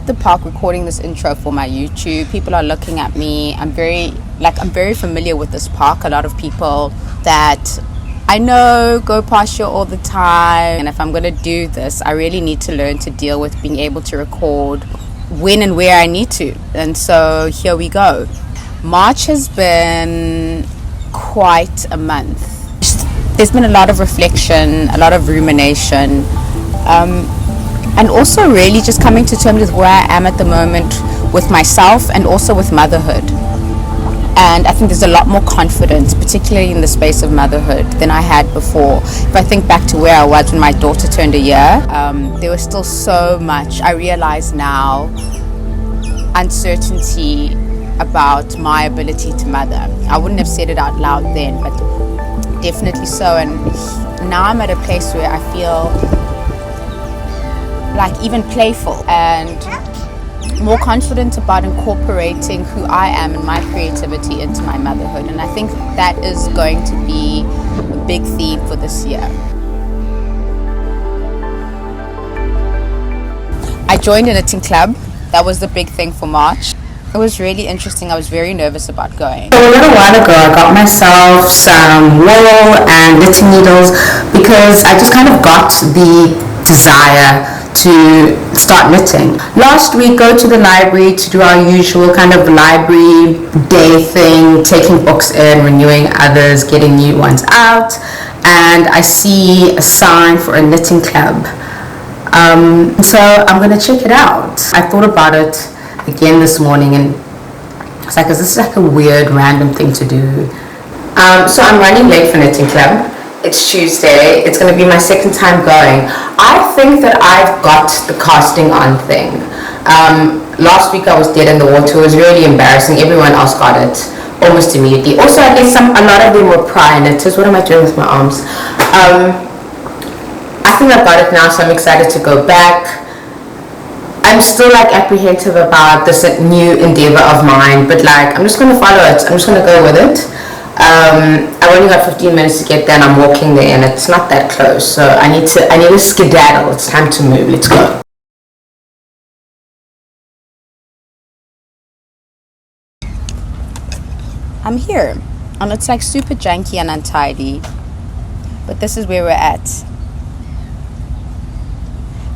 at the park recording this intro for my YouTube. People are looking at me. I'm very familiar with this park. A lot of people that I know go past here all the time. And if I'm going to do this, I really need to learn to deal with being able to record when and where I need to. And so here we go. March has been quite a month. There's been a lot of reflection, a lot of rumination, and also really just coming to terms with where I am at the moment with myself and also with motherhood. And I think there's a lot more confidence, particularly in the space of motherhood, than I had before. If I think back to where I was when my daughter turned a year, there was still so much. I realize now uncertainty about my ability to mother. I wouldn't have said it out loud then, but definitely so. And now I'm at a place where I feel like even playful and more confident about incorporating who I am and my creativity into my motherhood. And I think that is going to be a big theme for this year. I joined a knitting club. That was the big thing for March. It was really interesting. I was very nervous about going. So a little while ago, I got myself some wool and knitting needles because I just kind of got the desire to start knitting. Last week, go to the library to do our usual kind of library day thing, taking books in, renewing others, getting new ones out, and I see a sign for a knitting club. So I'm going to check it out. I thought about it again this morning and it's like, is this like a weird random thing to do? So I'm running late for knitting club. It's Tuesday. It's going to be my second time going. I think that I've got the casting on thing. Last week I was dead in the water. It was really embarrassing. Everyone else got it almost immediately. Also, I guess a lot of them were prior knitters. What am I doing with my arms? I think I've got it now, so I'm excited to go back. I'm still like apprehensive about this new endeavor of mine, but like I'm just going to follow it. I'm just going to go with it. I've only got 15 minutes to get there and I'm walking there and it's not that close, so I need to skedaddle. It's time to move. Let's go. I'm here and it's like super janky and untidy, but this is where we're at.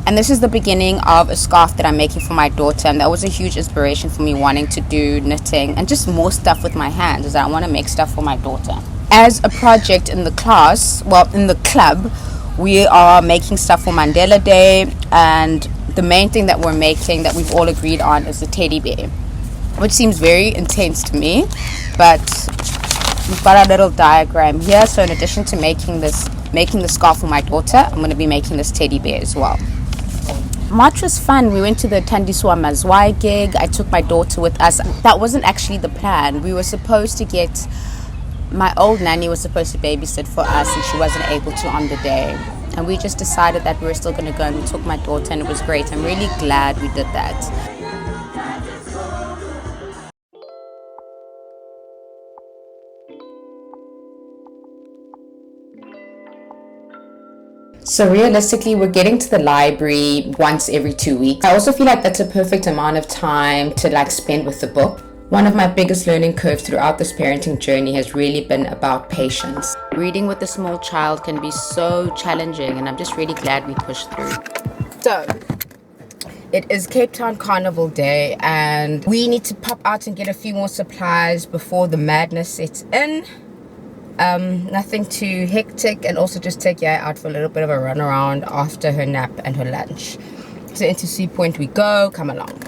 And this is the beginning of a scarf that I'm making for my daughter, and that was a huge inspiration for me wanting to do knitting and just more stuff with my hands, is that I want to make stuff for my daughter. As a project in the class, in the club, we are making stuff for Mandela Day, and the main thing that we're making that we've all agreed on is the teddy bear, which seems very intense to me, but we've got our little diagram here. So in addition to making the scarf for my daughter, I'm going to be making this teddy bear as well. March was fun. We went to the Tandiswa Mazwai gig. I took my daughter with us. That wasn't actually the plan. We were supposed to get, my old nanny was supposed to babysit for us and she wasn't able to on the day. And we just decided that we were still going to go, and we took my daughter and it was great. I'm really glad we did that. So realistically, we're getting to the library once every 2 weeks. I also feel like that's a perfect amount of time to like spend with the book. One of my biggest learning curves throughout this parenting journey has really been about patience. Reading with a small child can be so challenging, and I'm just really glad we pushed through. So it is Cape Town Carnival Day and we need to pop out and get a few more supplies before the madness sets in. Nothing too hectic, and also just take Yaya out for a little bit of a run around after her nap and her lunch. So into Sea Point we go. Come along.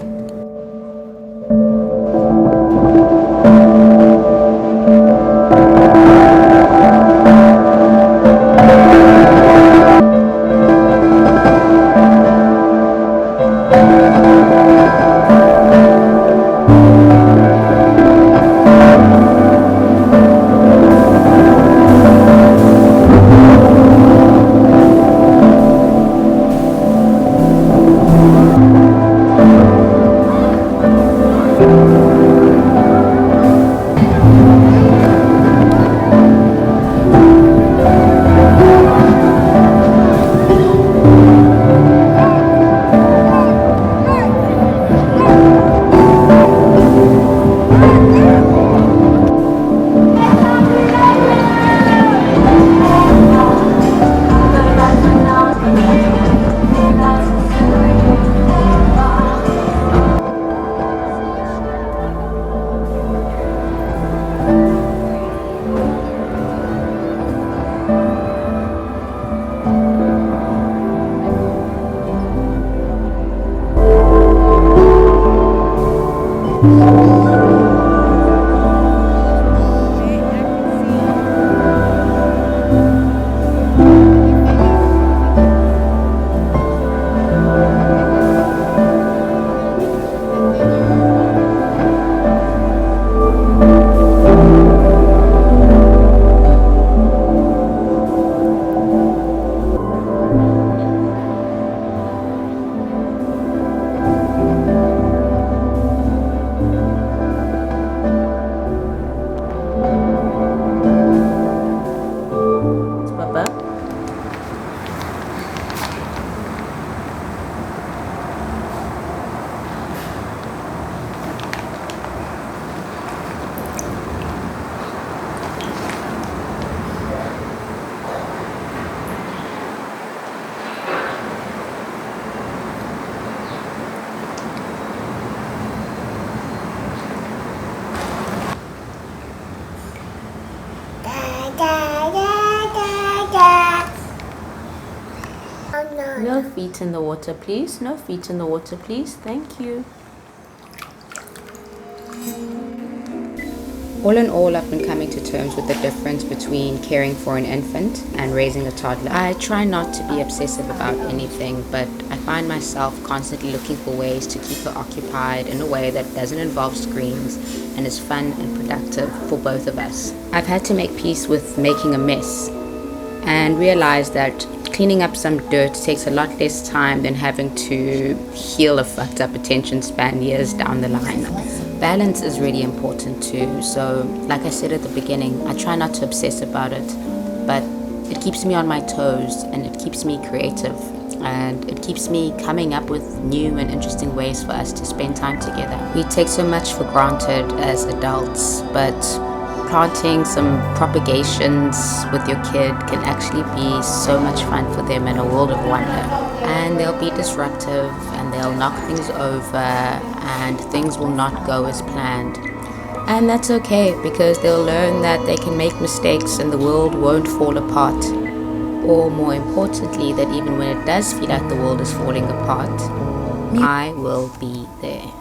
No feet in the water, please. No feet in the water, please. Thank you. All in all, I've been coming to terms with the difference between caring for an infant and raising a toddler. I try not to be obsessive about anything, but I find myself constantly looking for ways to keep her occupied in a way that doesn't involve screens and is fun and productive for both of us. I've had to make peace with making a mess and realize that cleaning up some dirt takes a lot less time than having to heal a fucked up attention span years down the line. Balance is really important too. So, like I said at the beginning, I try not to obsess about it, but it keeps me on my toes and it keeps me creative and it keeps me coming up with new and interesting ways for us to spend time together. We take so much for granted as adults, but planting some propagations with your kid can actually be so much fun for them in a world of wonder. And they'll be disruptive and they'll knock things over and things will not go as planned. And that's okay, because they'll learn that they can make mistakes and the world won't fall apart. Or more importantly, that even when it does feel like the world is falling apart, I will be there.